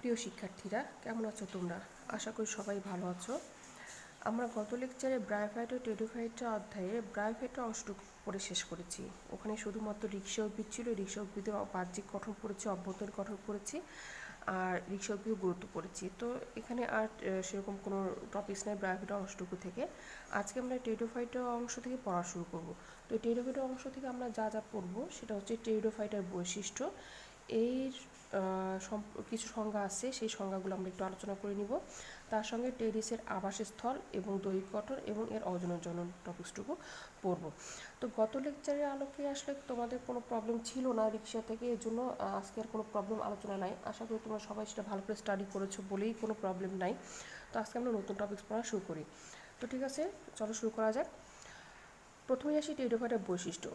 প্রিয় শিক্ষার্থীরা, কেমন আছো তোমরা? আশা করি সবাই ভালো আছো। আমরা গত লেকচারে ব্রায়োফাইট ও টেরিডোফাইটা অধ্যায়ে ব্রায়োফাইটের অংশটুকু পড়ে শেষ করেছি। ওখানে শুধুমাত্র রিক্সা উদ্ভিদ ছিল। রিক্সা উদ্ভিদের বাহ্যিক গঠন পড়েছি, অভ্যন্তরীণ গঠন পড়েছি, আর রিক্সা উদ্ভিদের গুরুত্ব পড়েছি। তো এখানে আর সেরকম কোনো টপিকস নেই ব্রায়োফাইটের অংশটুকু থেকে। আজকে আমরা টেরিডোফাইটের অংশ থেকে পড়া শুরু করব। তো টেরিডোফাইটের অংশ থেকে আমরা যা যা পড়বো সেটা হচ্ছে টেরিডোফাইটের বৈশিষ্ট্য। এর কিছু সংজ্ঞা আছে, সেই সংজ্ঞাগুলো আমরা একটু আলোচনা করে নিব। তার সঙ্গে টেরিসের আবাসস্থল এবং দৈহিক গঠন এবং এর অজনজনন টপিকসটুকু পড়ব। তো গত লেকচারের আলোকে আসলে তোমাদের কোনো প্রবলেম ছিল না রিক্সা থেকে, এর জন্য আজকে আর কোনো প্রবলেম আলোচনা নাই। আশা করি তোমরা সবাই সেটা ভালো করে স্টাডি করেছো বলেই কোনো প্রবলেম নাই। তো আজকে আমরা নতুন টপিকস পড়া শুরু করি। তো ঠিক আছে, চলো শুরু করা যাক। প্রথমেই আসি টেরিডোফাইটের বৈশিষ্ট্য।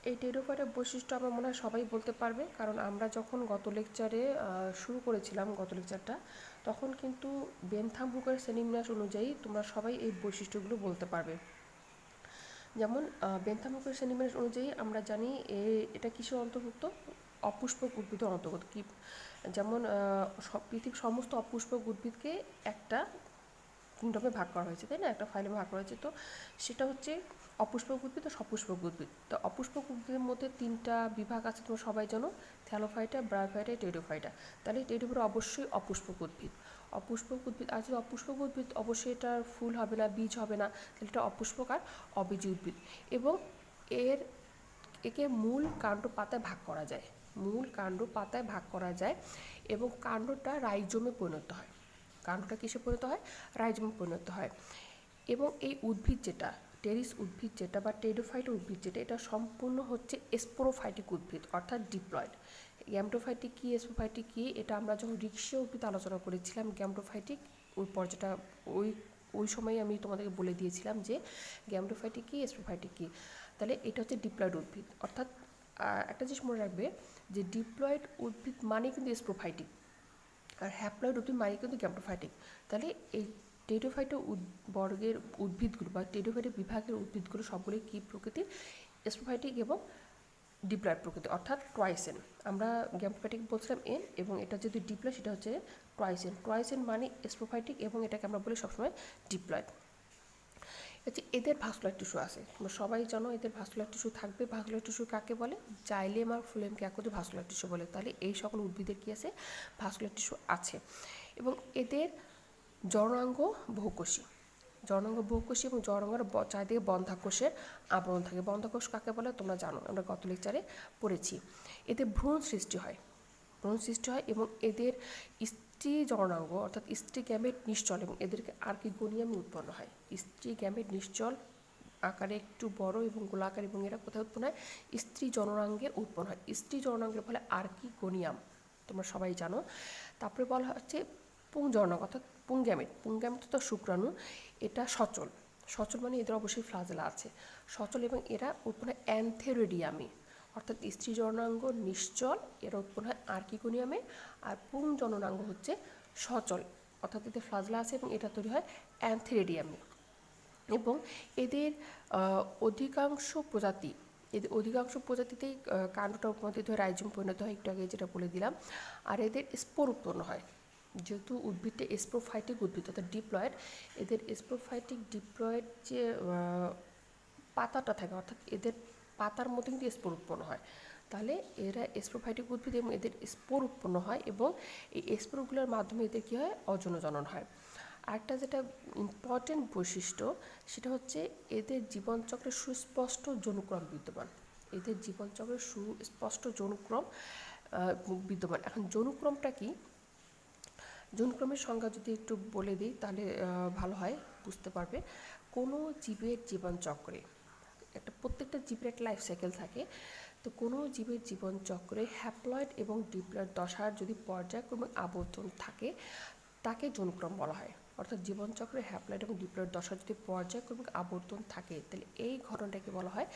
এই টেরিডোফাইটের বৈশিষ্ট্য আমার মনে হয় সবাই বলতে পারবে, কারণ আমরা যখন গত লেকচারে শুরু করেছিলাম গত লেকচারটা, তখন কিন্তু বেনথাম হুকের শ্রেণীবিন্যাস অনুযায়ী তোমরা সবাই এই বৈশিষ্ট্যগুলো বলতে পারবে। যেমন বেনথাম হুকের শ্রেণীবিন্যাস অনুযায়ী আমরা জানি এটা কিসের অন্তর্ভুক্ত? অপুষ্পক উদ্ভিদের অন্তর্গত। কি যেমন পৃথিবীর সমস্ত অপুষ্পক উদ্ভিদকে একটা কিংডমে ভাগ করা হয়েছে, তাই না? একটা ফাইলে ভাগ করা হয়েছে। তো সেটা হচ্ছে অপুষ্পক উদ্ভিদ ও সপুষ্পক উদ্ভিদ। তো অপুষ্পক উদ্ভিদের মধ্যে তিনটা বিভাগ আছে, তোমরা সবাই জানো, থ্যালোফাইটা, ব্রায়োফাইটা, টেরিডোফাইটা। তাহলে টেরিডোফাইটা অবশ্যই অপুষ্পক উদ্ভিদ। অপুষ্পক উদ্ভিদ, আর যদি অপুষ্পক উদ্ভিদ, অবশ্যই এটার ফুল হবে না, বীজ হবে না, তাহলে এটা অপুষ্পক আর অবীজী উদ্ভিদ। এবং একে মূল কাণ্ড পাতায় ভাগ করা যায়, মূল কাণ্ড পাতায় ভাগ করা যায়, এবং কাণ্ডটা রাইজোমে পরিণত হয়। কাণ্ডটা কিসে পরিণত হয়? রাইজোমে পরিণত হয়। এবং এই উদ্ভিদ যেটা, টেরিস উদ্ভিদ যেটা বা টেরিডোফাইট উদ্ভিদ যেটা, এটা সম্পূর্ণ হচ্ছে স্পোরোফাইটিক উদ্ভিদ, অর্থাৎ ডিপ্লয়েড। গ্যামেটোফাইটিক কী, স্পোরোফাইটিক কী, এটা আমরা যখন রিক্সা উদ্ভিদ আলোচনা করেছিলাম, গ্যামেটোফাইটিক ওই পর্যায়টা ওই সময় আমি তোমাদেরকে বলে দিয়েছিলাম যে গ্যামেটোফাইটিক কী, স্পোরোফাইটিক কী। তাহলে এটা হচ্ছে ডিপ্লয়েড উদ্ভিদ। অর্থাৎ একটা জিনিস মনে রাখবে যে ডিপ্লয়েড উদ্ভিদ মানে কিন্তু স্পোরোফাইটিক, আর হ্যাপ্লয়েড উদ্ভিদ মানে কিন্তু গ্যামেটোফাইটিক। তাহলে এই টেরিডোফাইটা বর্গের উদ্ভিদগুলো বা টেরিডোফাইটা বিভাগের উদ্ভিদগুলো সবগুলোই কী প্রকৃতির? স্পোরোফাইটিক এবং ডিপ্লয়েড প্রকৃতি, অর্থাৎ ট্রাইসেন। আমরা গ্যামেটোফাইটিক বলছিলাম এন, এবং এটা যদি ডিপ্লয়েড সেটা হচ্ছে ট্রাইসেন। ট্রাইসেন মানে স্পোরোফাইটিক, এবং এটাকে আমরা বলি সবসময় ডিপ্লয়েড। হচ্ছে এদের ভাস্কুলার টিস্যু আছে, তোমরা সবাই জানো এদের ভাস্কুলার টিস্যু থাকবে। ভাস্কুলার টিস্যু কাকে বলে? জাইলেম আর ফ্লোয়েমকে একত্রে ভাস্কুলার টিস্যু বলে। তাহলে এই সকল উদ্ভিদের কী আছে? ভাস্কুলার টিস্যু আছে। এবং এদের জননাঙ্গ বহুকোষী, জননাঙ্গ বহুকোষী, এবং জননাঙ্গের চারিদিকে বন্ধ্যাকোষের আবরণ থাকে। বন্ধ্যাকোষ কাকে বলে তোমরা জানো, আমরা গত লেকচারে পড়েছি। এতে ভ্রূণ সৃষ্টি হয়, ভ্রূণ সৃষ্টি হয়, এবং এদের স্ত্রী জননাঙ্গ অর্থাৎ স্ত্রী গ্যামেট নিশ্চল, এবং এদেরকে আর্কিগোনিয়ামে উৎপন্ন হয়। স্ত্রী গ্যামেট নিশ্চল আকারে একটু বড় এবং গোলাকার, এবং এরা কোথায় উৎপন্ন হয়? স্ত্রী জননাঙ্গের উৎপন্ন হয়। স্ত্রী জননাঙ্গের ফলে আর্কিগোনিয়াম, তোমরা সবাই জানো। তারপরে বলা হচ্ছে পুংজনক অর্থাৎ পুংগ্যামেট। পুংগ্যামেট তো শুক্রাণু, এটা সচল। সচল মানে এদের অবশ্যই ফ্লাজেলা আছে, সচল, এবং এরা উৎপন্ন হয় অ্যান্থেরেডিয়ামে। অর্থাৎ স্ত্রী জননাঙ্গ নিশ্চল, এরা উৎপন্ন হয় আর্কিগোনিয়ামে। আর পুং জননাঙ্গ হচ্ছে সচল, অর্থাৎ এদের ফ্লাজেলা আছে, এবং এটা তৈরি হয় অ্যান্থেরেডিয়ামে। এবং এদের অধিকাংশ প্রজাতিতেই কাণ্ডটা রূপান্তরিত হয়ে রাইজোম পরিণত হয়, একটু আগে যেটা বলে দিলাম। আর এদের স্পোর উৎপন্ন হয়, যেহেতু উদ্ভিদটা স্পোরোফাইটিক উদ্ভিদ অর্থাৎ ডিপ্লয়েড, এদের স্পোরোফাইটিক ডিপ্লয়েড যে পাতাটা থাকে, অর্থাৎ এদের পাতার মধ্যে কিন্তু স্পোর উৎপন্ন হয়। তাহলে এরা স্পোরোফাইটিক উদ্ভিদ, এবং এদের স্পোর উৎপন্ন হয়, এবং এই স্পোরগুলোর মাধ্যমে এদের কী হয়? অজনজনন হয়। আরেকটা যেটা ইম্পর্টেন্ট বৈশিষ্ট্য, সেটা হচ্ছে এদের জীবনচক্রে সুস্পষ্ট যৌনক্রম বিদ্যমান। এদের জীবনচক্রে সুস্পষ্ট যৌনক্রম বিদ্যমান। এখন যৌনক্রমটা কি? যৌনক্রমের সংজ্ঞা যদি একটু বলে দিই তাহলে ভালো হয়, বুঝতে পারবে। কোনো জীবের জীবনচক্রে প্রত্যেকটা জীবের একটা লাইফ সাইকেল থাকে। তো কোনো জীবের জীবনচক্রে হ্যাপ্লয়েড এবং ডিপ্লয়েড দশার যদি পর্যায়ক্রমিক আবর্তন থাকে, তাকে যৌনক্রম বলা হয়। অর্থাৎ জীবনচক্রে হ্যাপ্লয়েড এবং ডিপ্লয়েড দশার যদি পর্যায়ক্রমিক আবর্তন থাকে, তাহলে এই ঘটনাটাকে বলা হয়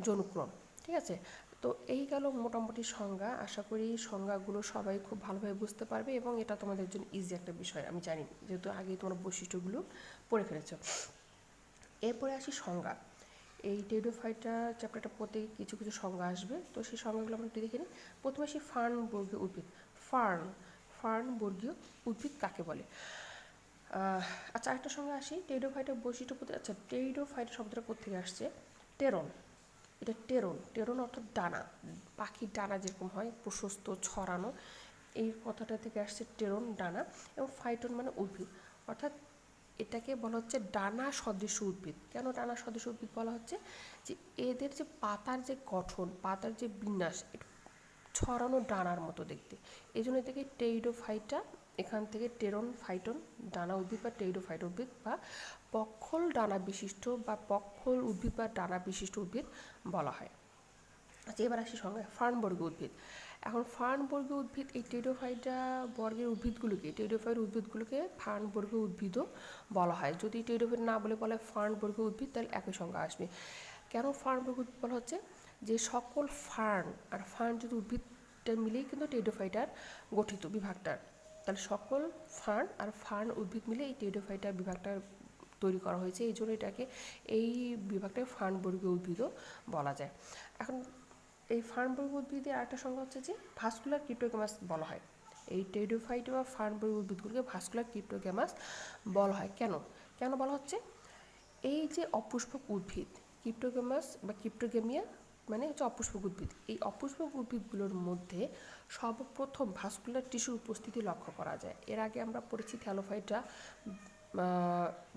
যৌনক্রম। ঠিক আছে? তো এই গেল মোটামুটি সংজ্ঞা। আশা করি সংজ্ঞাগুলো সবাই খুব ভালোভাবে বুঝতে পারবে, এবং এটা তোমাদের জন্য ইজি একটা বিষয় আমি জানি, যেহেতু আগেই তোমরা বৈশিষ্ট্যগুলো পড়ে ফেলেছো। এরপরে আসি সংজ্ঞা। এই টেরিডোফাইটা চ্যাপ্টারটা পড়তে কিছু কিছু সংজ্ঞা আসবে, তো সেই সংজ্ঞাগুলো আমরা একটু দেখে নিই। প্রথমে আসি ফার্ন বর্গীয় উদ্ভিদ। ফার্ন ফার্ন বর্গীয় উদ্ভিদ কাকে বলে? আচ্ছা, আরেকটার সঙ্গে আসি, টেরিডোফাইটের বৈশিষ্ট্য প্রতি। আচ্ছা, টেরিডোফাইট শব্দটা কোথেকে আসছে? টেরন। এটা টেরন, টেরন অর্থাৎ ডানা, পাখির ডানা যেরকম হয় প্রশস্ত ছড়ানো, এই কথাটা থেকে আসছে টেরন, ডানা। এবং ফাইটন মানে উদ্ভিদ, অর্থাৎ এটাকে বলা হচ্ছে ডানা সদৃশ উদ্ভিদ। কেন ডানা সদৃশ উদ্ভিদ বলা হচ্ছে? যে এদের যে পাতার যে গঠন, পাতার যে বিন্যাস, ছড়ানো ডানার মতো দেখতে, এই জন্য থেকে টেরিডোফাইটা, এখান থেকে টেরন ফাইটন ডানা উদ্ভিদ বা টেরিডোফাইট উদ্ভিদ বা পক্ষল ডানা বিশিষ্ট বা পক্ষল উদ্ভিদ বা ডানা বিশিষ্ট উদ্ভিদ বলা হয়। আচ্ছা, এবার আসি সঙ্গে ফার্নবর্গীয় উদ্ভিদ। এখন ফার্নবর্গীয় উদ্ভিদ, এই টেরিডোফাইটা বর্গের উদ্ভিদগুলোকে, টেরিডোফাইট উদ্ভিদগুলোকে ফার্নবর্গীয় উদ্ভিদও বলা হয়। যদি টেরিডোফাইট না বলে ফার্নবর্গীয় উদ্ভিদ, তাহলে একই সঙ্গে আসবে। কেন ফার্নবর্গীয় উদ্ভিদ বলা হচ্ছে? যে সকল ফার্ন আর ফার্ন যদি উদ্ভিদটা মিলেই কিন্তু টেরিডোফাইটার গঠিত বিভাগটার, তাহলে সকল ফার্ন আর ফার্ন উদ্ভিদ মিলে এই টেরিডোফাইটার বিভাগটা তৈরি করা হয়েছে। এই জন্য এটাকে, এই বিভাগটাকে ফার্নবর্গীয় উদ্ভিদও বলা যায়। এখন এই ফার্নবর্গীয় উদ্ভিদের আরেকটা সংজ্ঞা হচ্ছে যে ভাস্কুলার ক্রিপ্টোগ্যামাস বলা হয়। এই টেরিডোফাইট বা ফার্নবর্গীয় উদ্ভিদগুলোকে ভাস্কুলার ক্রিপ্টোগ্যামাস বলা হয়। কেন কেন বলা হচ্ছে? এই যে অপুষ্পক উদ্ভিদ, ক্রিপ্টোগ্যামাস বা ক্রিপ্টোগ্যামিয়া মানে হচ্ছে অপুষ্পক উদ্ভিদ, এই অপুষ্পক উদ্ভিদগুলোর মধ্যে সর্বপ্রথম ভাস্কুলার টিস্যুর উপস্থিতি লক্ষ্য করা যায়। এর আগে আমরা পড়েছি থ্যালোফাইটা,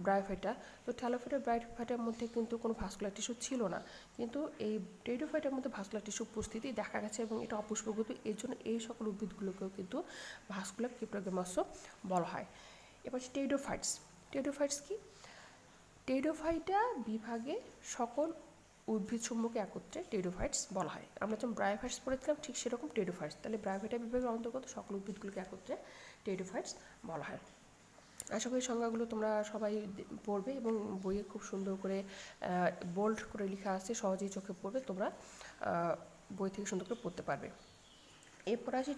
ব্রায়োফাইটা। তো থ্যালোফাইটা ব্রায়োফাইটার মধ্যে কিন্তু কোনো ভাস্কুলার টিস্যু ছিল না, কিন্তু এই টেরিডোফাইটার মধ্যে ভাস্কুলার টিস্যু উপস্থিতি দেখা গেছে এবং এটা অপুষ্পক উদ্ভিদ। এর জন্য এই সকল উদ্ভিদগুলোকেও কিন্তু ভাস্কুলার ক্রিপ্টোগ্যামাসও বলা হয়। এবার টেরিডোফাইটস। টেরিডোফাইটস কি? টেরিডোফাইটা বিভাগে সকল উদ্ভিদসমূহকে একত্রে টেরিডোফাইটস বলা হয়। আমরা যেমন ব্রায়োফাইটস পড়েছিলাম, ঠিক সেরকম টেরিডোফাইটস। তাহলে ব্রায়োফাইটা বিভাগের অন্তর্গত সকল উদ্ভিদগুলোকে একত্রে টেরিডোফাইটস বলা হয়। আশা করি সংজ্ঞাগুলো তোমরা সবাই পড়বে এবং বইয়ে খুব সুন্দর করে বোল্ড করে লেখা আছে, সহজেই চোখে পড়বে, তোমরা বই থেকে সুন্দর করে পড়তে পারবে। এরপর আসি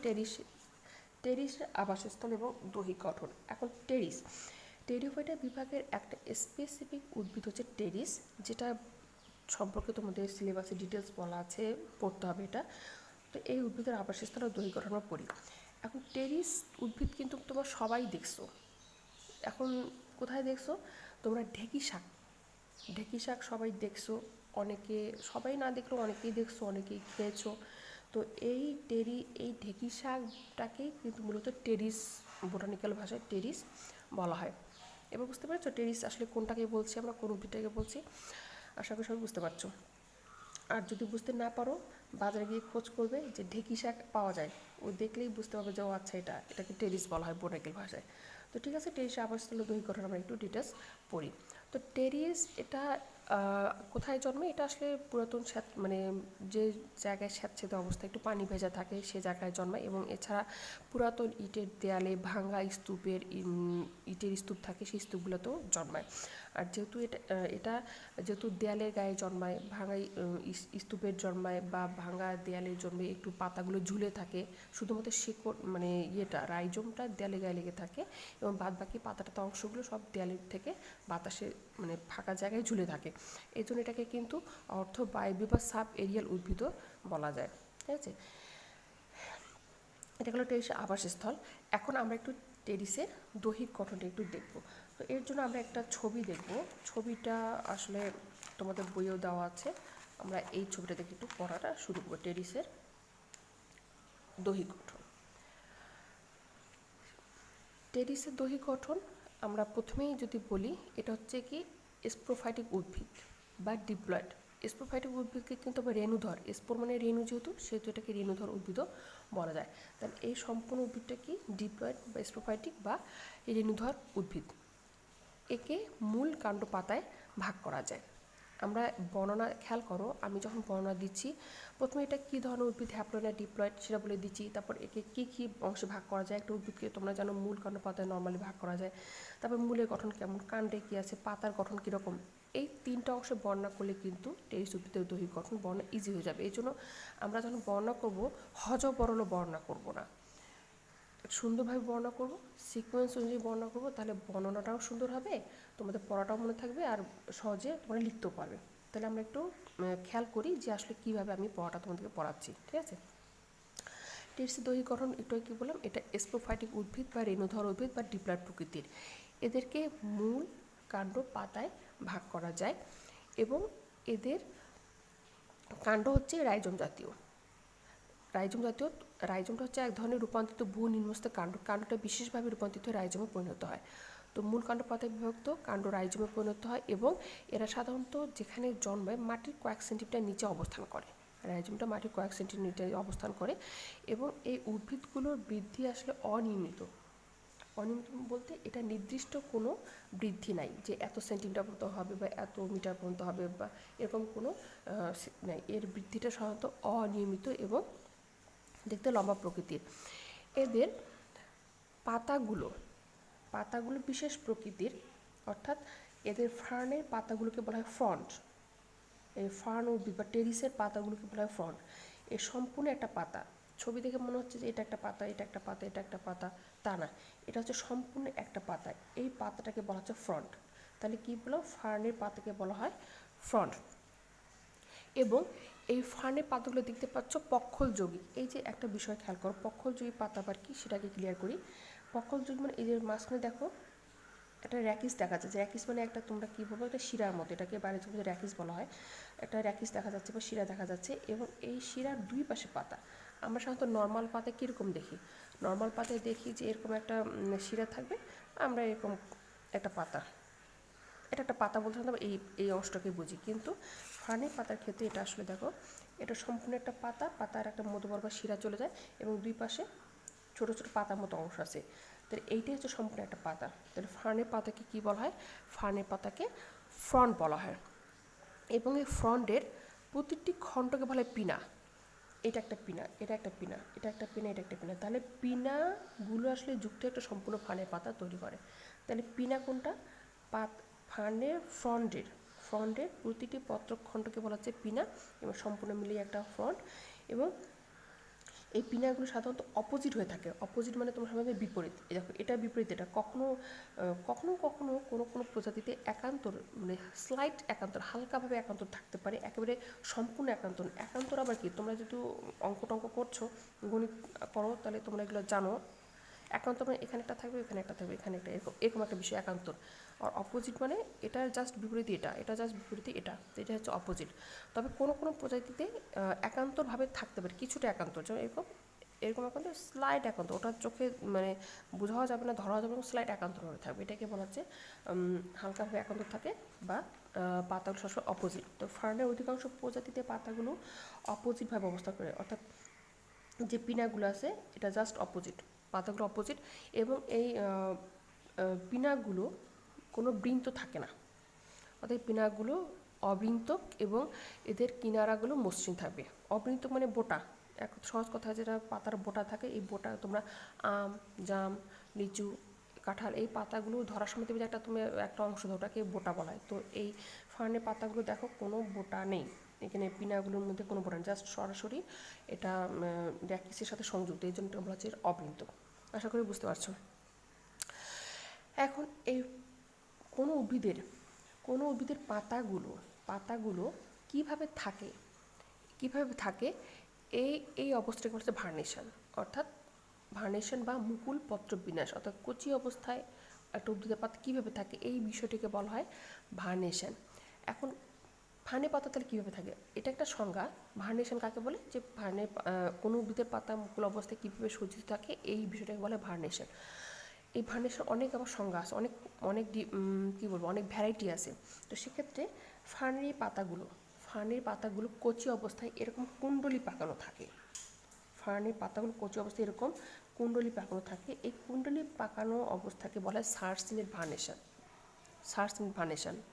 টেরিসের আবাসস্থল এবং দৈহিক গঠন। এখন টেরিডোফাইটা বিভাগের একটা স্পেসিফিক উদ্ভিদ হচ্ছে টেরিস, যেটা সম্পর্কে তোমাদের সিলেবাসে ডিটেলস বলা আছে, পড়তে হবে এটা। তো এই উদ্ভিদের আবাসস্থল ও দৈহিক গঠন পড়ি। এখন টেরিস উদ্ভিদ কিন্তু তোমরা সবাই দেখছো। এখন কোথায় দেখছো? তোমরা ঢেঁকি শাক সবাই দেখছো, অনেকে, সবাই না দেখলেও অনেকেই দেখছো, অনেকেই খেয়েছো। তো এই ঢেঁকি শাকটাকেই কিন্তু মূলত টেরিস, বোটানিক্যাল ভাষায় টেরিস বলা হয়। এবার বুঝতে পারছো টেরিস আসলে কোনটাকে বলছি, আমরা কোন উদ্ভিদটাকে বলছি? আশা করি সবাই বুঝতে পারছো। আর যদি বুঝতে না পারো, বাজারে গিয়ে খোঁজ করবে যে ঢেঁকি শাক পাওয়া যায়, ও দেখলেই বুঝতে পারবে যে ও আচ্ছা, এটাকে টেরিস বলা হয় বোটানিক্যাল ভাষায়। তো ঠিক আছে, টেরিসের আবাসস্থল দৈহিক গঠন আমরা একটু ডিটেলস পড়ি। তো টেরিস এটা কোথায় জন্মে? এটা আসলে পুরাতন মানে যে জায়গায় স্যাঁতসেঁতে অবস্থা, একটু পানি ভেজা থাকে, সে জায়গায় জন্মায়। এবং এছাড়া পুরাতন ইটের দেয়ালে, ভাঙা স্তূপের ইটের স্তূপ থাকে, সেই স্তূপগুলোতেও জন্মায়। আর যেহেতু এটা যেহেতু দেয়ালের গায়ে জন্মায়, ভাঙা স্তূপের জন্মায় বা ভাঙা দেয়ালের জন্মে, একটু পাতাগুলো ঝুলে থাকে, শুধুমাত্র শিকড় মানে রাইজোমটা দেয়ালে গায়ে লেগে থাকে এবং বাদ বাকি পাতাটা অংশগুলো সব দেয়ালের থেকে বাতাসে মানে ফাঁকা জায়গায় ঝুলে থাকে। এই জন্য এটাকে কিন্তু বায়বীয় বা সাব এরিয়াল উদ্ভিদও বলা যায়। ঠিক আছে, এটা হলো টেরিসের আবাসস্থল। এখন আমরা একটু টেরিসের দৈহিক গঠনটা একটু দেখব। তো এর জন্য আমরা একটা ছবি দেখব। ছবিটা আসলে তোমাদের বইয়েও দেওয়া আছে। আমরা এই ছবিটা দেখে একটু পড়াটা শুরু করব। টেরিসের দৈহিক গঠন। টেরিসের দৈহিক গঠন আমরা প্রথমেই যদি বলি, এটা হচ্ছে কি স্পোরোফাইটিক উদ্ভিদ বা ডিপ্লয়েড। স্পোরোফাইটিক উদ্ভিদকে কিন্তু আবার রেণুধর, স্পোর মানে রেণু, সেহেতু এটাকে রেণুধর উদ্ভিদও বলা যায়। তাহলে এই সম্পূর্ণ উদ্ভিদটা কি ডিপ্লয়েড বা স্পোরোফাইটিক বা রেণুধর উদ্ভিদ। একে মূল কাণ্ড পাতায় ভাগ করা যায়। আমরা বর্ণনা খেয়াল করো, আমি যখন বর্ণনা দিচ্ছি, প্রথমে এটা কী ধরনের উদ্ভিদ, হ্যাপ্লয়েড না ডিপ্লয়েড সেটা বলে দিচ্ছি। তারপর একে কী কী অংশে ভাগ করা যায়। একটা উদ্ভিদকে তোমরা জানো মূল কাণ্ড পাতায় নর্মালি ভাগ করা যায়। তারপর মূলের গঠন কেমন, কাণ্ডে কী আছে, পাতার গঠন কীরকম, এই তিনটা অংশে বর্ণনা করলে কিন্তু টেরিস উদ্ভিদের দৈহিক গঠন বর্ণনা ইজি হয়ে যাবে। এই জন্য আমরা যখন বর্ণনা করবো, হযবরল বর্ণনা করবো না, সুন্দরভাবে বর্ণনা করব, সিকোয়েন্স অনুযায়ী বর্ণনা করব, তাহলে বর্ণনাটাও সুন্দর হবে, তোমাদের পড়াটাও মনে থাকবে আর সহজে তোমরা লিখতেও পারবে। তাহলে আমরা একটু খেয়াল করি যে আসলে কীভাবে আমি পড়াটা তোমাদেরকে পড়াচ্ছি। ঠিক আছে, টেরিসের দৈহিক গঠন একটু কি বললাম, এটা স্পোফাইটিক উদ্ভিদ বা রেণুধর উদ্ভিদ বা ডিপ্লার প্রকৃতির। এদেরকে মূল, কাণ্ড, পাতায় ভাগ করা যায় এবং এদের কাণ্ড হচ্ছে রাইজম জাতীয়। রাইজমটা হচ্ছে এক ধরনের রূপান্তরিত ভূ নিম্নস্থ কাণ্ড। কাণ্ডটা বিশেষভাবে রূপান্তরিত হয়ে রাইজমে পরিণত হয়। তো মূল কাণ্ড পাতায় বিভক্ত, কাণ্ড রাইজমে পরিণত হয় এবং এরা সাধারণত যেখানে জন্মায় মাটির কয়েক সেন্টিমিটার নিচে অবস্থান করে। রাইজমটা মাটির কয়েক সেন্টিমিটার অবস্থান করে এবং এই উদ্ভিদগুলোর বৃদ্ধি আসলে অনিয়মিত। অনিয়মিত বলতে এটা নির্দিষ্ট কোনো বৃদ্ধি নাই যে এত সেন্টিমিটার পর্যন্ত হবে বা এত মিটার পর্যন্ত হবে বা এরকম কোনো নাই। এর বৃদ্ধিটা সাধারণত অনিয়মিত এবং দেখতে লম্বা প্রকৃতির। এদের পাতাগুলো বিশেষ প্রকৃতির, অর্থাৎ এদের ফার্নের পাতাগুলোকে বলা হয় ফ্রন্ট। এই ফার্ন উদ্ভিদ বা টেরিসের পাতাগুলোকে বলা হয় ফ্রন্ট। এর সম্পূর্ণ একটা পাতা, ছবি দেখে মনে হচ্ছে যে এটা একটা পাতা, এটা একটা পাতা, এটা একটা পাতা, তা না, এটা হচ্ছে সম্পূর্ণ একটা পাতা। এই পাতাটাকে বলা হচ্ছে ফ্রন্ট। তাহলে কি বলো, ফার্নের পাতাকে বলা হয় ফ্রন্ট। এবং এই ফার্নের পাতাগুলো দেখতে পাচ্ছ পক্ষলযোগী। এই যে একটা বিষয় খেয়াল করো, পক্ষলযোগী পাতা আবার কি সেটাকে ক্লিয়ার করি। পক্ষলযোগী মানে এই যে মাঝখানে দেখো একটা র্যাকিস দেখা যাচ্ছে। র্যাকিস মানে একটা, তোমরা কী বলবো, একটা শিরার মতো, এটাকে বাইরে থেকে র্যাকিস বলা হয়। একটা র্যাকিস দেখা যাচ্ছে বা শিরা দেখা যাচ্ছে এবং এই শিরার দুই পাশে পাতা। আমরা সাধারণত নর্মাল পাতায় কীরকম দেখি, নর্মাল পাতায় দেখি যে এরকম একটা শিরা থাকবে, আমরা এরকম একটা পাতা, এটা একটা পাতা বলতে আমরা এই অংশটাকে বুঝি। কিন্তু ফার্নের পাতার ক্ষেত্রে এটা আসলে দেখো, এটা সম্পূর্ণ একটা পাতা, পাতার একটা মধ্যবর্গ শিরা চলে যায় এবং দুই পাশে ছোটো ছোটো পাতার মতো অংশ আছে। তাহলে এইটাই হচ্ছে সম্পূর্ণ একটা পাতা। তাহলে ফার্নের পাতাকে কী বলা হয়, ফার্নের পাতাকে ফ্রন্ট বলা হয়। এবং এই ফ্রন্টের প্রতিটি খণ্ডকে বলা হয় পিনা। এটা একটা পিনা, এটা একটা পিনা, এটা একটা পিনা, এটা একটা পিনা। তাহলে পিনাগুলো আসলে যুক্ত একটা সম্পূর্ণ ফার্নের পাতা তৈরি করে। তাহলে পিনা কোনটা, ফার্নের ফ্রন্টের প্রতিটি পত্রখণ্ডকে বলা হচ্ছে পিনা এবং সম্পূর্ণ মিলিয়ে একটা ফ্রন্ট। এবং এই পিনাগুলো সাধারণত অপোজিট হয়ে থাকে। অপোজিট মানে তোমার সাধারণত বিপরীত। দেখো এটা বিপরীত, এটা কখনো কোনো প্রজাতিতে একান্তর মানে স্লাইট একান্তর, হালকাভাবে একান্তর থাকতে পারে, একেবারে সম্পূর্ণ একান্তর। একান্তর আবার কি, তোমরা যেহেতু অঙ্ক করছো, গণিত করো, তাহলে তোমরা এগুলো জানো। একান্তর মানে এখানে একটা থাকবে, এখানে একটা থাকবে, এখানে একটা, এরকম একটা বিষয় একান্তর। আর অপোজিট মানে এটা জাস্ট বিপরীত, এটা জাস্ট বিপরীত, এটা হচ্ছে অপোজিট। তবে কোনো প্রজাতিতে একান্তরভাবে থাকতে পারে, কিছুটা একান্তর, যেমন এরকম একান্তর, স্লাইড একান্তর, ওটা চোখে মানে বোঝাও যাবে না, ধরাও যাবে না, স্লাইড একান্তরভাবে থাকবে। এটাকে বলা হচ্ছে হালকাভাবে একান্তর থাকে বা পাতাগুলো সবসময় অপোজিট। তো ফার্নের অধিকাংশ প্রজাতিতে পাতাগুলো অপোজিটভাবে অবস্থান করে, অর্থাৎ যে পিনাগুলো আছে এটা জাস্ট অপোজিট, পাতাগুলো অপোজিট। এবং এই পিনাগুলো কোনো বৃন্ত থাকে না, অর্থাৎ পিনাগুলো অবৃন্ত এবং এদের কিনারাগুলো মসৃণ থাকবে। অবৃন্ত মানে বোটা, এক সহজ কথা, যেটা পাতার বোটা থাকে, এই বোটা তোমরা আম, জাম, লিচু, কাঁঠাল, এই পাতাগুলো ধরার সময় তুমি তুমি একটা অংশ ধরো, ওটাকে বোটা বলা হয়। তো এই ফার্নের পাতাগুলো দেখো কোনো বোটা নেই, এখানে পিনাগুলোর মধ্যে কোনো বোটা নেই, জাস্ট সরাসরি এটা র্যাকিসের সাথে সংযুক্ত, এই জন্য বলা হচ্ছে অবৃন্ত। আশা করি বুঝতে পারছো। এখন এই কোনো উদ্ভিদের পাতাগুলো কিভাবে থাকে এই অবস্থাকে বলা হচ্ছে ভার্নেশন। অর্থাৎ ভার্নেশন বা মুকুল পত্র বিন্যাস, অর্থাৎ কচি অবস্থায় একটা উদ্ভিদের পাতা কীভাবে থাকে এই বিষয়টিকে বলা হয় ভার্নেশন। এখন ফার্নের পাতা তাহলে কীভাবে থাকে, এটা একটা সংজ্ঞা। ভার্নেশন কাকে বলে, যে কোনো উদ্ভিদের পাতা মুকুল অবস্থায় কীভাবে সজ্জিত থাকে এই বিষয়টাকে বলে ভার্নেশন। এই ভার্নেশন অনেক আবার সংজ্ঞা আছে, অনেক কী বলবো, অনেক ভ্যারাইটি আছে। তো সেক্ষেত্রে ফার্নের পাতাগুলো কচি অবস্থায় এরকম কুণ্ডলি পাকানো থাকে। ফার্নের পাতাগুলো কচি অবস্থায় এরকম কুণ্ডলি পাকানো থাকে। এই কুণ্ডলি পাকানো অবস্থাকে বলা হয় সারসিনেট ভার্নেশন।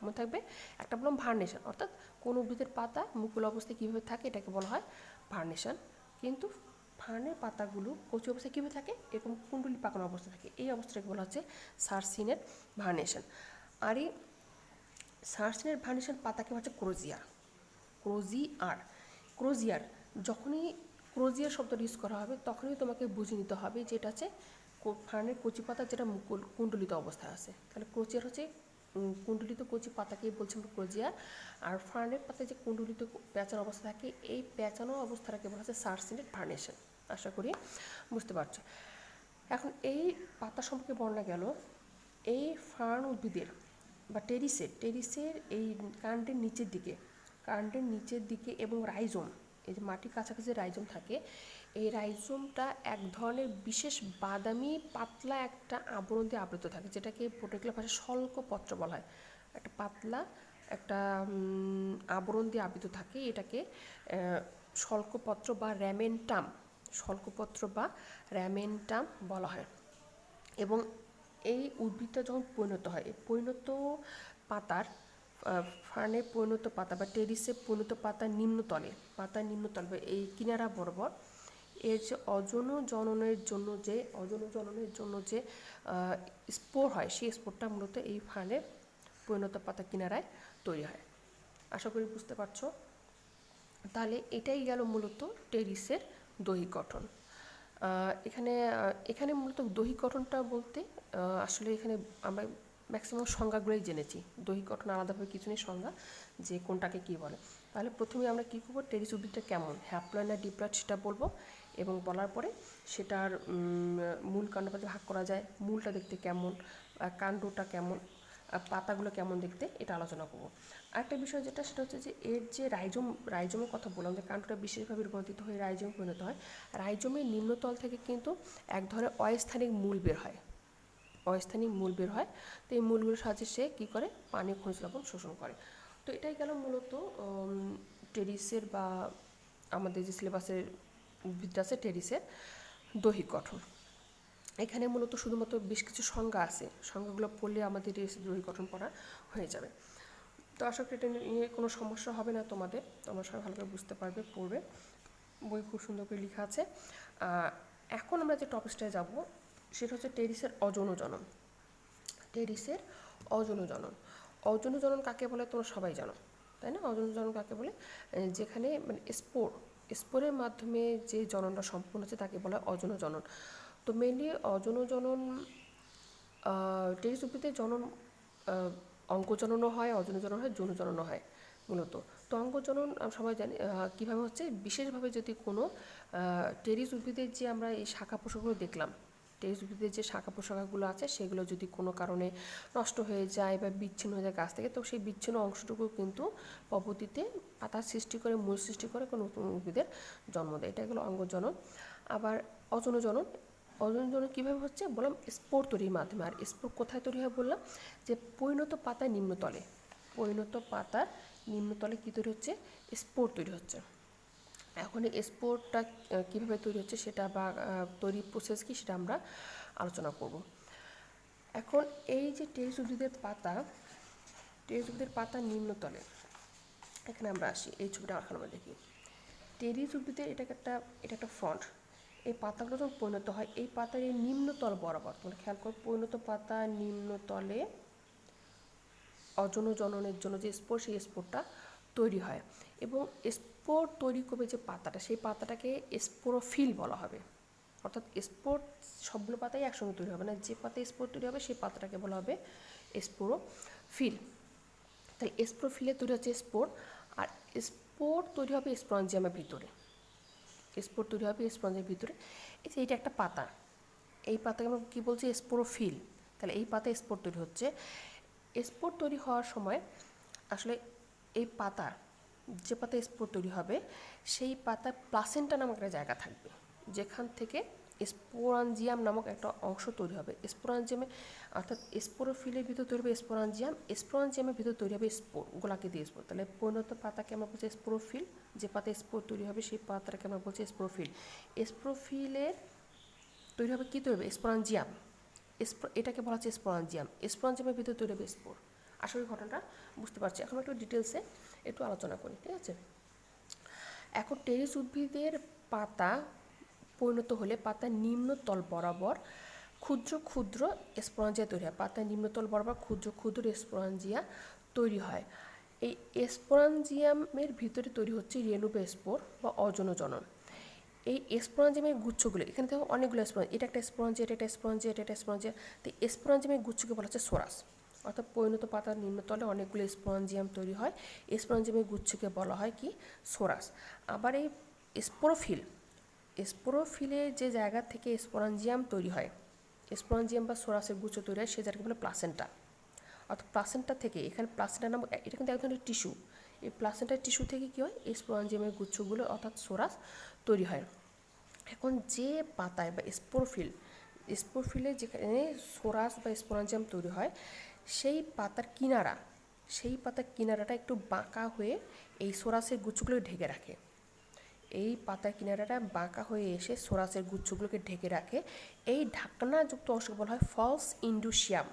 মনে থাকবে, একটা বললাম ভার্নেশন, অর্থাৎ কোনো উদ্ভিদের পাতা মুকুল অবস্থায় কীভাবে থাকে এটাকে বলা হয় ভার্নেশন। কিন্তু ফার্নের পাতাগুলো কচি অবস্থায় কীভাবে থাকে, এরকম কুণ্ডলি পাকানো অবস্থা থাকে, এই অবস্থাটাকে বলা হচ্ছে সারসিনেট ভার্নেশন। আর এই সারসিনেট ভার্নেশন পাতাকে হচ্ছে ক্রোজিয়ার। যখনই ক্রোজিয়ার শব্দটা ইউজ করা হবে তখনই তোমাকে বুঝে নিতে হবে যে এটা হচ্ছে ফার্নের কচি পাতা যেটা মুকুল কুণ্ডলিত অবস্থায় আছে। তাহলে ক্রোজিয়ার হচ্ছে কুণ্ডলিত কচি পাতাকেই বলছি আমরা ক্রোজিয়ার। আর ফার্নের পাতায় যে কুণ্ডলিত পেঁচানো অবস্থা থাকে, এই পেঁচানো অবস্থাটাকে বলা হচ্ছে সারসিনেট ভার্নেশন। আশা করি বুঝতে পারছো। এখন এই পাতা সম্পর্কে বর্ণনা গেল। এই ফার্ন উদ্ভিদের বা টেরিসের এই কাণ্ডের নিচের দিকে এবং রাইজোম, এই যে মাটির কাছাকাছি রাইজোম থাকে, এই রাইজোমটা এক ধরনের বিশেষ বাদামি পাতলা একটা আবরণ দিয়ে আবৃত থাকে, যেটাকে বোটানিক্যাল ভাষায় শল্কপত্র বলা হয়। একটা পাতলা একটা আবরণ দিয়ে আবৃত থাকে, এটাকে শল্কপত্র বা র্যামেন্টাম বলা হয়। এবং এই উদ্ভিদটা যখন পরিণত হয়, এই পরিণত পাতার ফার্নের পরিণত পাতা বা টেরিসের পরিণত পাতার নিম্নতলে বা এই কিনারা বরাবর এর যে অযৌন জননের জন্য যে স্পোর হয়, সেই স্পোরটা মূলত এই ফার্নের পরিণত পাতা কিনারায় তৈরি হয়। আশা করি বুঝতে পারছো। তাহলে এটাই গেল মূলত টেরিসের দৈহিক গঠন। এখানে মূলত দৈহিক গঠনটা বলতে আসলে এখানে আমরা ম্যাক্সিমাম সংজ্ঞাগুলোই জেনেছি। দৈহিক গঠন আলাদাভাবে কিছু নেই সংজ্ঞা, যে কোনটাকে কী বলে। তাহলে প্রথমে আমরা কী করবো, টেরিস উদ্ভিদটা কেমন, হ্যাপ্লয়েড না ডিপ্লয়েড সেটা বলবো, এবং বলার পরে সেটার মূল কাণ্ডপাতে ভাগ করা যায়, মূলটা দেখতে কেমন, কাণ্ডটা কেমন, পাতাগুলো কেমন দেখতে, এটা আলোচনা করব। আরেকটা বিষয় যেটা, সেটা হচ্ছে যে এর যে রাইজোমের কথা বললাম, যে কাণ্ডটা বিশেষভাবে রূপান্তরিত হয়ে রাইজোমে পরিণত হয়। রাইজোমের নিম্নতল থেকে কিন্তু এক ধরনের অস্থানিক মূল বের হয়। তো এই মূলগুলোর সাহায্যে সে কী করে, পানি খনিজ লবণ শোষণ করে। তো এটাই গেল মূলত টেরিসের বা আমাদের যে সিলেবাসের উদ্ভিদটা আছে টেরিসের দৈহিক গঠন। এখানে মূলত শুধুমাত্র বেশ কিছু সংজ্ঞা আছে, সংজ্ঞাগুলো পড়লে আমাদের দৈহিক গঠন পড়া হয়ে যাবে। তো আশা করি এটা নিয়ে কোনো সমস্যা হবে না তোমাদের, তোমরা সবাই ভালো করে বুঝতে পারবে, পড়বে, বই খুব সুন্দর করে লেখা আছে। এখন আমরা যে টপিকটায় যাব সেটা হচ্ছে টেরিসের অযৌন জনন কাকে বলে তোমরা সবাই জানো, তাই না? অযৌন জনন কাকে বলে, যেখানে মানে স্পোরের মাধ্যমে যে জননটা সম্পূর্ণ হচ্ছে তাকে বলা হয় অযৌন জনন। তো মেনলি অযৌন জনন, টেরিস উদ্ভিদের জনন অঙ্গজননও হয়, অযৌন জনন হয়, যৌন জননও হয় মূলত। তো অঙ্গজনন সবাই জানি কীভাবে হচ্ছে, বিশেষভাবে যদি কোনো টেরিস উদ্ভিদের যে আমরা এই শাখা পোশাকগুলো দেখলাম, টেরিস উদ্ভিদের যে শাখা পোশাকগুলো আছে সেগুলো যদি কোনো কারণে নষ্ট হয়ে যায় বা বিচ্ছিন্ন হয়ে যায় গাছ থেকে, তো সেই বিচ্ছিন্ন অংশটুকু কিন্তু পরবর্তীতে পাতার সৃষ্টি করে, মূল সৃষ্টি করে কোনো নতুন উদ্ভিদের জন্ম দেয়। এটা হলো অঙ্গজনন। আবার অযৌন জনন কীভাবে হচ্ছে বললাম, স্পোর তৈরির মাধ্যমে। আর স্পোর কোথায় তৈরি হয় বললাম, যে পরিণত পাতার নিম্নতলে কী তৈরি হচ্ছে, স্পোর তৈরি হচ্ছে। এখন এই স্পোরটা কীভাবে তৈরি হচ্ছে সেটা বা তৈরির প্রসেস কী সেটা আমরা আলোচনা করব। এখন এই যে টেরিস উদ্ভিদের পাতা নিম্নতলে, এখানে আমরা আসি, এই ছবিটা আমরা দেখি। টেরিস উদ্ভিদের এটা একটা ফ্রন্ট। এই পাতাগুলো যখন পরিণত হয়, এই পাতার এই নিম্নতল বরাবর, তোমরা খেয়াল করো, পরিণত পাতা নিম্নতলে অযৌন জননের জন্য যে স্পোর, সেই স্পোরটা তৈরি হয়। এবং স্পোর তৈরি করবে যে পাতাটা, সেই পাতাটাকে স্পোরোফিল বলা হবে। অর্থাৎ স্পোর সবগুলো পাতাই একসঙ্গে তৈরি হবে না, যে পাতায় স্পোর তৈরি হবে সেই পাতাটাকে বলা হবে স্পোরোফিল। তাই স্পোরোফিলে তৈরি হচ্ছে স্পোর, আর স্পোর তৈরি হবে স্পোরাঞ্জিয়ামের ভিতরে। এই যে এটা একটা পাতা, এই পাতাকে আমরা কী বলছি, স্পোরোফিল। তাহলে এই পাতায় স্পোর তৈরি হচ্ছে। স্পোর তৈরি হওয়ার সময় আসলে এই যে পাতায় স্পোর তৈরি হবে, সেই পাতায় প্লাসেন্টা নামক একটা জায়গা থাকবে, যেখান থেকে স্পোরাঞ্জিয়াম নামক একটা অংশ তৈরি হবে। স্পোরাঞ্জিয়ামে, অর্থাৎ স্পোরোফিলের ভিতর তৈরি হবে স্পোরাঞ্জিয়ামের ভিতর তৈরি হবে স্পোর, গোলাকে দিয়ে স্পোর। তাহলে পরিণত পাতাকে আমরা বলছি স্পোরোফিল, যে পাতায় স্পোর তৈরি হবে সেই পাতাটাকে আমরা বলছি স্পোরোফিল। স্পোরোফিলের তৈরি হবে কী তৈরি হবে, স্পোরাঞ্জিয়াম। এটাকে বলা হচ্ছে স্পোরাঞ্জিয়ামের ভিতর তৈরি হবে স্পোর। আশা করি ঘটনাটা বুঝতে পারছি। এখন একটু ডিটেলসে একটু আলোচনা করি, ঠিক আছে? এখন টেরিস উদ্ভিদের পাতা পরিণত হলে পাতার নিম্নতল বরাবর ক্ষুদ্র ক্ষুদ্র স্পোরাঞ্জিয়া তৈরি হয়। পাতার নিম্নতল বরাবর ক্ষুদ্র ক্ষুদ্র স্পোরাঞ্জিয়া তৈরি হয়। এই স্পোরাঞ্জিয়ামের ভিতরে তৈরি হচ্ছে রেণুপেস্পোর বা অযৌন জনন। এই স্পোরাঞ্জিয়ামের গুচ্ছগুলো, এখানে দেখো অনেকগুলো এটা একটা স্পোরাঞ্জিয়া, এটা একটা স্পোরাঞ্জিয়া। তো স্পোরাঞ্জিয়ামের গুচ্ছকে বলা হচ্ছে সোরাস। অর্থাৎ পরিণত পাতার নিম্নতলে অনেকগুলো স্পোরাঞ্জিয়াম তৈরি হয়, স্পোরাঞ্জিয়ামের গুচ্ছকে বলা হয় কি, সোরাস। আবার এই স্পোরোফিল, স্পোরোফিলের যে জায়গা থেকে স্পোরাঞ্জিয়াম তৈরি হয়, স্পোরাঞ্জিয়াম বা সোরাসের গুচ্ছ তৈরি হয়, সে জায়গাকে বলে প্লাসেন্টা। অর্থাৎ প্লাসেন্টা থেকে, এখানে প্লাসেন্টা নাম, এটা কিন্তু এক ধরনের টিস্যু, এই প্লাসেন্টার টিস্যু থেকে কী হয়, এই স্পোরাঞ্জিয়ামের গুচ্ছগুলো অর্থাৎ সোরাস তৈরি হয়। এখন যে পাতায় বা স্পোরোফিলে যেখানে সোরাস বা স্পোরাঞ্জিয়াম তৈরি হয়, সেই পাতার কিনারাটা একটু বাঁকা হয়ে এই সোরাসের গুচ্ছগুলো ঢেকে রাখে। এই পাতার কিনারাটা বাঁকা হয়ে এসে সোরাসের গুচ্ছগুলোকে ঢেকে রাখে। এই ঢাকনাযুক্ত অংশকে বলা হয় ফলস ইন্ডুসিয়াম।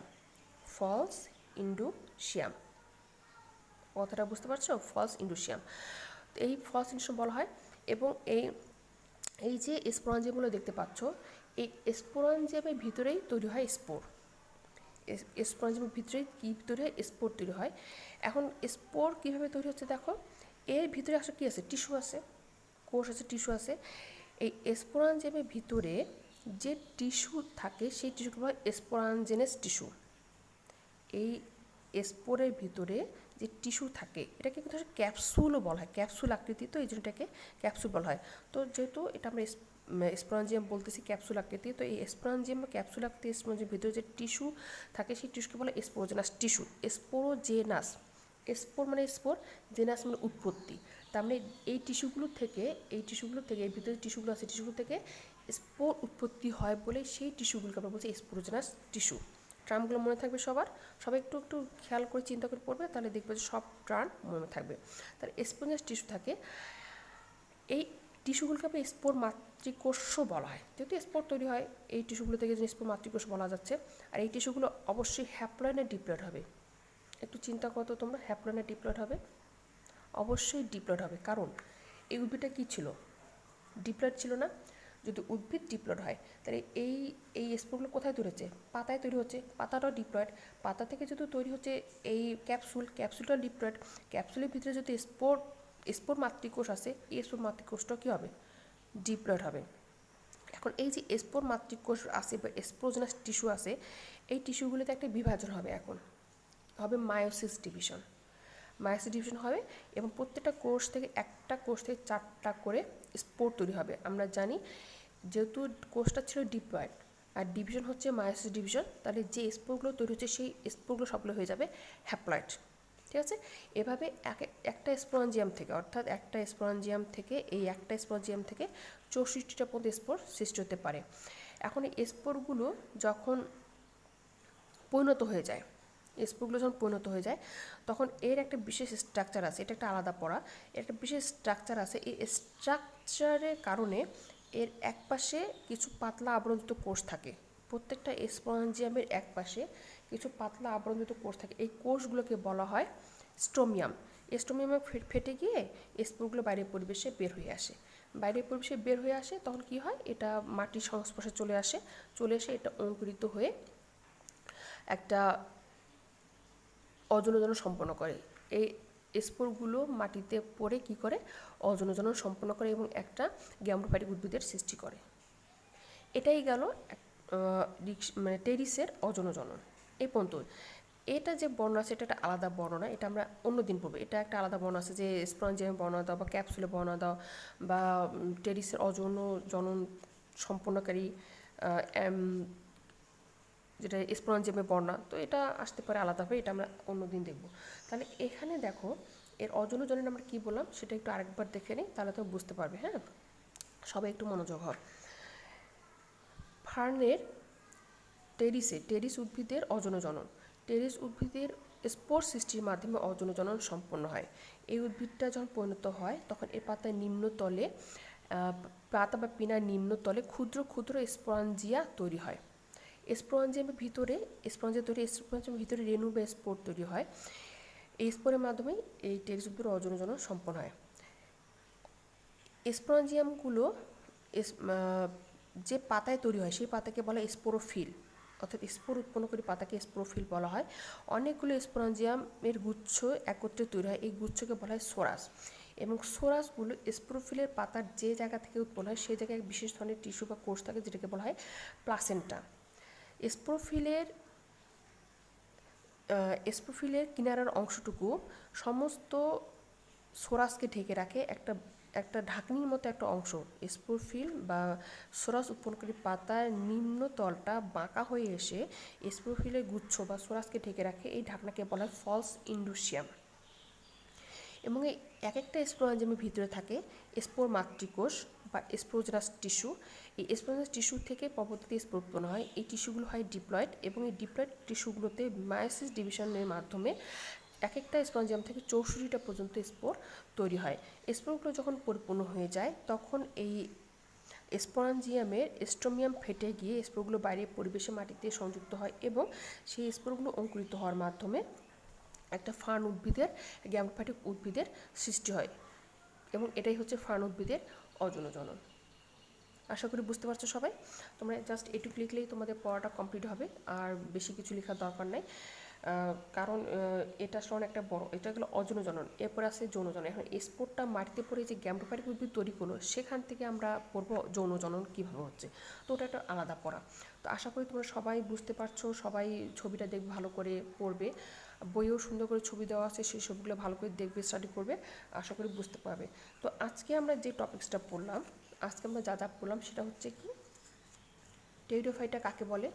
কথাটা বুঝতে পারছো? ফলস ইন্ডুসিয়াম, এই ফলস ইন্ডুসিয়াম বলা হয়। এবং এই যে স্পোরাঞ্জিয়ামগুলো দেখতে পাচ্ছ, এই স্পোরাঞ্জিয়ামের ভিতরেই তৈরি হয় স্পোর। স্পোরাঞ্জিয়ামের ভিতরেই কী তৈরি হয়? স্পোর তৈরি হয়। এখন স্পোর কীভাবে তৈরি হচ্ছে দেখো, এর ভিতরে আসলে কী আছে? টিস্যু আছে, কোষ আছে, টিস্যু আছে। এই স্পোরাঞ্জিয়ামের ভিতরে যে টিস্যু থাকে সেই টিস্যুকে বলা হয় স্পোরাঞ্জেনাস টিস্যু। এই স্পোরের ভিতরে যে টিস্যু থাকে এটাকে কিন্তু ক্যাপসুলও বলা হয়, ক্যাপসুল আকৃতি, তো এই জন্য এটাকে ক্যাপসুল বলা হয়। তো যেহেতু এটা আমরা স্পোরাঞ্জিয়াম বলতেছি ক্যাপসুল আকৃতি, তো এই স্পোরাঞ্জিয়াম বা ক্যাপসুল আকৃতি স্পোরাঞ্জিয়ামের ভিতরে যে টিস্যু থাকে সেই টিস্যুকে বলা হয় স্পোরোজেনাস টিস্যু। স্পোর মানে স্পোর, জেনাস মানে উৎপত্তি। তার মানে এই টিস্যুগুলো থেকে এর ভিতরে টিস্যুগুলো আছে, টিস্যুগুলো থেকে স্পোর উৎপত্তি হয় বলে সেই টিস্যুগুলোকে আমরা বলছি স্পোরোজেনাস টিস্যু। টার্মগুলো মনে থাকবে সবাই একটু একটু খেয়াল করে চিন্তা করে পড়বে, তাহলে দেখবে যে সব টার্ম মনে থাকবে। তাহলে স্পোরোজেনাস টিস্যু থাকে, এই টিস্যুগুলোকে আমরা স্পোর মাতৃকোষও বলা হয়। যেহেতু স্পোর তৈরি হয় এই টিস্যুগুলো থেকে, যে স্পোর মাতৃকোষ বলা যাচ্ছে। আর এই টিস্যুগুলো অবশ্যই হ্যাপ্লয়েড ডিপ্লয়েড হবে। একটু চিন্তা করো তোমরা, হ্যাপ্লয়েড ডিপ্লয়েড হবে? অবশ্যই ডিপ্লয়েড হবে, কারণ এই উদ্ভিদটা কী ছিল? ডিপ্লয়েড ছিল না? যদি উদ্ভিদ ডিপ্লয়েড হয় তাহলে এই স্পোরগুলো কোথায় তৈরি হচ্ছে? পাতায় তৈরি হচ্ছে, পাতাটাও ডিপ্লয়েড। পাতা থেকে যদি তৈরি হচ্ছে এই ক্যাপসুলটা ডিপ্লয়েড। ক্যাপসুলের ভিতরে যদি স্পোর মাতৃকোষ আছে, এই স্পোর মাতৃকোষটাও কী হবে? ডিপ্লয়েড হবে। এখন এই যে স্পোর মাতৃকোষ আছে বা স্পোরোজেনাস টিস্যু আছে, এই টিস্যুগুলোতে একটা বিভাজন হবে, এখন হবে মায়োসিস ডিভিশন হবে। এবং প্রত্যেকটা কোষ থেকে 4টা করে স্পোর তৈরি হবে। আমরা জানি যেহেতু কোষটা ছিল ডিপ্লয়েড আর ডিভিশন হচ্ছে মায়োসিস ডিভিশন, তাহলে যে স্পোরগুলো তৈরি হচ্ছে সেই স্পোরগুলো সবগুলো হয়ে যাবে হ্যাপ্লয়েড। ঠিক আছে? এভাবে একটা স্পোরাঞ্জিয়াম থেকে এই একটা স্পোরাঞ্জিয়াম থেকে 64টা পর্যন্ত স্পোর সৃষ্টি হতে পারে। এখন এই স্পোরগুলো যখন পরিণত হয়ে যায়, তখন এর একটা বিশেষ স্ট্রাকচার আছে, এটা একটা আলাদা পড়া। একটা বিশেষ স্ট্রাকচার আছে, এই স্ট্রাকচারের কারণে এর একপাশে কিছু পাতলা আবরণযুক্ত কোষ থাকে। প্রত্যেকটা স্পোরাঞ্জিয়ামের একপাশে কিছু পাতলা আবরণযুক্ত কোষ থাকে। এই কোষগুলোকে বলা হয় স্ট্রোমিয়াম। স্ট্রোমিয়ামে ফেটে গিয়ে স্পোরগুলো বাইরের পরিবেশে বের হয়ে আসে। তখন কি হয়? এটা মাটির সংস্পর্শে চলে এসে এটা অঙ্কুরিত হয়ে একটা অজনজনন সম্পন্ন করে। এই স্পোরগুলো মাটিতে পড়ে কি করে? অজনজনন সম্পন্ন করে এবং একটা গ্যাম্বোফাইটিক উদ্ভিদের সৃষ্টি করে। এটাই গেল মানে টেরিসের অজনজনন। এই পর্যন্ত এটা যে বর্ণ আছে এটা একটা আলাদা বর্ণনা, এটা আমরা অন্যদিন পড়বো। এটা একটা আলাদা বর্ণ আছে যে স্পঞ্জিয়ামে বর্ণনা দাও বা ক্যাপসুলে বর্ণনা দাও বা টেরিসের অজনজনন সম্পন্নকারী যেটা স্পঞ্জিয়ামে বর্ণনা, তো এটা আসতে পারে আলাদাভাবে, এটা আমরা অন্যদিন দেখব। তাহলে এখানে দেখো এর অজনজনন আমরা কী বললাম সেটা একটু আরেকবার দেখে নিই, তাহলে তো বুঝতে পারবে। হ্যাঁ, সবাই একটু মনোযোগ হও। ফার্নের টেরিস উদ্ভিদের অজনজনন। টেরিস উদ্ভিদের স্পোর সৃষ্টির মাধ্যমে অজনজনন সম্পন্ন হয়। এই উদ্ভিদটা যখন পরিণত হয় তখন এর পাতা বা পিনার নিম্নতলে ক্ষুদ্র ক্ষুদ্র স্পঞ্জিয়া তৈরি হয়। স্পঞ্জিয়ামের ভিতরে রেণু বা স্পোর তৈরি হয়। এই স্পোরের মাধ্যমেই এই টেরিস উদ্ভিদের অজনজনন সম্পন্ন হয়। স্পঞ্জিয়ামগুলো যে পাতায় তৈরি হয় সেই পাতাকে বলা হয় স্পোরোফিল, অর্থাৎ স্পোর উৎপন্নকারী পাতাকে স্পোরোফিল বলা হয়। অনেকগুলো স্পঞ্জিয়ামের গুচ্ছ একত্রে তৈরি হয়, এই গুচ্ছকে বলা হয় সোরাস। এবং সোরাসগুলো স্পোরোফিলের পাতার যে জায়গা থেকে উৎপন্ন হয় সেই জায়গায় বিশেষ ধরনের টিস্যু বা কোষ থাকে যেটাকে বলা হয় প্লাসেন্টা। স্পোরোফিলের কিনারার অংশটুকু সমস্ত সোরাসকে ঢেকে রাখে একটা একটা ঢাকনির মতো একটা অংশ, স্পোরফিল বা সোরাস উৎপন্নকারী পাতার নিম্ন তলটা বাঁকা হয়ে এসে স্পোরফিলের গুচ্ছ বা সোরাসকে ঢেকে রাখে। এই ঢাকনাকে বলা হয় ফলস ইন্ডুসিয়াম। এবং এই এক একটা স্পোরাঞ্জিমের ভিতরে থাকে স্পোর মাতৃকোষ বা স্পোরোজেনাস টিস্যু। এই স্পোরোজেনাস টিস্যু থেকে পরবর্তীতে স্পোর উৎপন্ন হয়। এই টিস্যুগুলো হয় ডিপ্লয়েড, এবং এই ডিপ্লয়েড টিস্যুগুলোতে মায়োসিস ডিভিশনের মাধ্যমে এক একটা স্পঞ্জিয়াম থেকে 64টা পর্যন্ত স্পোর তৈরি হয়। স্পোরগুলো যখন পরিপূর্ণ হয়ে যায় তখন এই স্পোরাঞ্জিয়ামের স্ট্রোমিয়াম ফেটে গিয়ে স্পোরগুলো বাইরে পরিবেশে মাটিতে সংযুক্ত হয়, এবং সেই স্পোরগুলো অঙ্কুরিত হওয়ার মাধ্যমে একটা ফার্ন উদ্ভিদের, গ্যামোফাইটিক উদ্ভিদের সৃষ্টি হয়, এবং এটাই হচ্ছে ফার্ন উদ্ভিদের অজনজনন। আশা করি বুঝতে পারছো সবাই। তোমরা জাস্ট এটুকু লিখলেই তোমাদের পড়াটা কমপ্লিট হবে, আর বেশি কিছু লেখার দরকার নাই। কারণ এটা আসলে একটা বড়, এটা হলো অজনজনন, এরপর আছে যৌনজনন। এখন স্পোরটা মাটিতে পড়ে যে গ্যামোফাইটিক উদ্ভিদ তৈরি করলো, সেখান থেকে আমরা পড়বো যৌনজনন কীভাবে হচ্ছে। তো ওটা একটা আলাদা পড়া। তো আশা করি তোমরা সবাই বুঝতে পারছো, সবাই ছবিটা দেখবে, ভালো করে পড়বে। বইয়েও সুন্দর করে ছবি দেওয়া আছে, সেই ছবিগুলো ভালো করে দেখবে, স্টাডি করবে, আশা করি বুঝতে পারবে। তো আজকে আমরা যে টপিক্সটা পড়লাম, আজকে আমরা যা পড়লাম সেটা হচ্ছে কি, টেরিডোফাইটা কাকে বলে,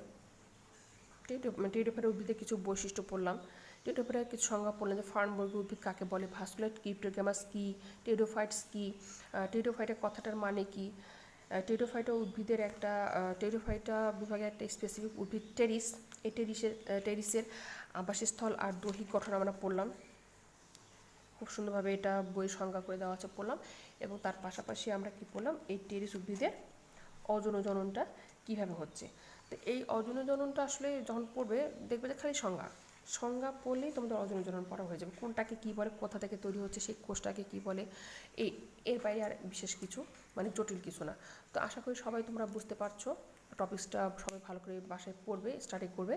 টেরিডোফাইটা উদ্ভিদের কিছু বৈশিষ্ট্য পড়লাম, টেরিডোফাইটার কিছু সংজ্ঞা পড়লাম, যে ফার্নবর্গীয় উদ্ভিদ কাকে বলে, ভাস্কুলার ক্রিপ্টোগ্যামাস কী, টেরিডোফাইটস কী, টেরিডোফাইটা কথাটার মানে কী, টেরিডোফাইটা উদ্ভিদের একটা, টেরিডোফাইটা বিভাগের একটা স্পেসিফিক উদ্ভিদ টেরিস, এই টেরিসের আবাসস্থল আর দৈহিক গঠন আমরা পড়লাম। খুব সুন্দরভাবে এটা বই সংজ্ঞা করে দেওয়া আছে, পড়লাম। এবং তার পাশাপাশি আমরা কি পড়লাম, এই টেরিস উদ্ভিদের অজনজননটা কীভাবে হচ্ছে। তো এই অজনজননটা আসলে যখন পড়বে দেখবে যে খালি সংজ্ঞা পড়লেই তোমাদের অজনজনন পড়া হয়ে যাবে। কোনটাকে কী বলে, কোথা থেকে তৈরি হচ্ছে, সেই কোষটাকে কী বলে, এর বাইরে আর বিশেষ কিছু মানে জটিল কিছু না। তো আশা করি সবাই তোমরা বুঝতে পারছো। টপিক্সটা সবাই ভালো করে বাসায় পড়বে, স্টাডি করবে।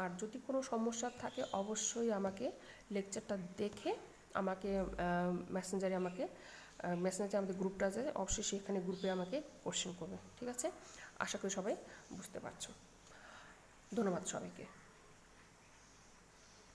আর যদি কোনো সমস্যা থাকে অবশ্যই আমাকে লেকচারটা দেখে আমাকে মেসেঞ্জারে আমাদের গ্রুপটা আছে, অবশ্যই সেখানে গ্রুপে আমাকে কোশ্চেন করবে, ঠিক আছে। আশা করি সবাই বুঝতে পারছো। ধন্যবাদ সবাইকে।